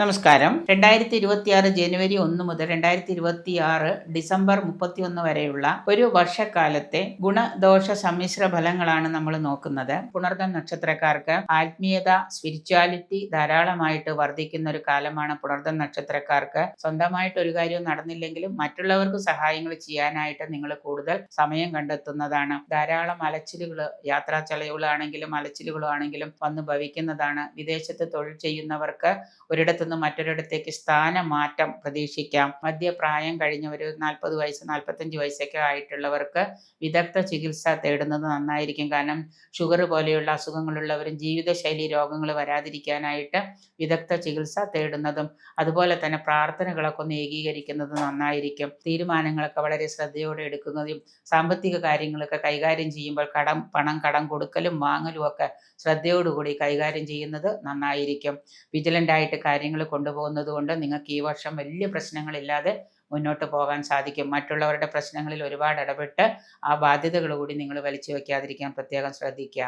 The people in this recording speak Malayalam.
നമസ്കാരം. 2026 ജനുവരി 1 മുതൽ 2026 ഡിസംബർ 31 വരെയുള്ള ഒരു വർഷക്കാലത്തെ ഗുണദോഷ സമ്മിശ്ര ഫലങ്ങളാണ് നമ്മൾ നോക്കുന്നത്. പുണർദം നക്ഷത്രക്കാർക്ക് ആത്മീയത, സ്പിരിച്വാലിറ്റി ധാരാളമായിട്ട് വർദ്ധിക്കുന്ന ഒരു കാലമാണ് പുണർദം നക്ഷത്രക്കാർക്ക്. സ്വന്തമായിട്ട് ഒരു കാര്യവും നടന്നില്ലെങ്കിലും മറ്റുള്ളവർക്ക് സഹായങ്ങൾ ചെയ്യാനായിട്ട് നിങ്ങൾ കൂടുതൽ സമയം കണ്ടെത്തുന്നതാണ്. ധാരാളം അലച്ചിലുകൾ, യാത്രാ ചെലവുകളാണെങ്കിലും അലച്ചിലുകളാണെങ്കിലും വന്ന് ഭവിക്കുന്നതാണ്. വിദേശത്ത് തൊഴിൽ ചെയ്യുന്നവർക്ക് ഒരിടത്തുനിന്ന് മറ്റൊരിടത്തേക്ക് സ്ഥാനമാറ്റം പ്രതീക്ഷിക്കാം. മധ്യപ്രായം കഴിഞ്ഞവർ 40 വയസ്സ് 45 വയസ്സൊക്കെ ആയിട്ടുള്ളവർക്ക് വിദഗ്ധ ചികിത്സ തേടുന്നത് നന്നായിരിക്കും. കാരണം ഷുഗർ പോലെയുള്ള അസുഖങ്ങളുള്ളവരും ജീവിതശൈലി രോഗങ്ങൾ വരാതിരിക്കാനായിട്ട് വിദഗ്ധ ചികിത്സ തേടുന്നതും അതുപോലെ തന്നെ പ്രാർത്ഥനകളൊക്കെ ഒന്ന് ഏകീകരിക്കുന്നത് നന്നായിരിക്കും. തീരുമാനങ്ങളൊക്കെ വളരെ ശ്രദ്ധയോടെ എടുക്കുന്നതും സാമ്പത്തിക കാര്യങ്ങളൊക്കെ കൈകാര്യം ചെയ്യുമ്പോൾ കടം കൊടുക്കലും വാങ്ങലും ഒക്കെ ശ്രദ്ധയോടുകൂടി കൈകാര്യം ചെയ്യുന്നത് നന്നായിരിക്കും. വിജിലൻ്റ് ആയിട്ട് കാര്യങ്ങൾ കൊണ്ടുപോകുന്നത് കൊണ്ട് നിങ്ങൾക്ക് ഈ വർഷം വലിയ പ്രശ്നങ്ങളില്ലാതെ മുന്നോട്ട് പോകാൻ സാധിക്കും. മറ്റുള്ളവരുടെ പ്രശ്നങ്ങളിൽ ഒരുപാട് ഇടപെട്ട് ആ ബാധ്യതകൾ കൂടി നിങ്ങൾ വലിച്ചു വയ്ക്കാതിരിക്കാൻ പ്രത്യേകം ശ്രദ്ധിക്കുക.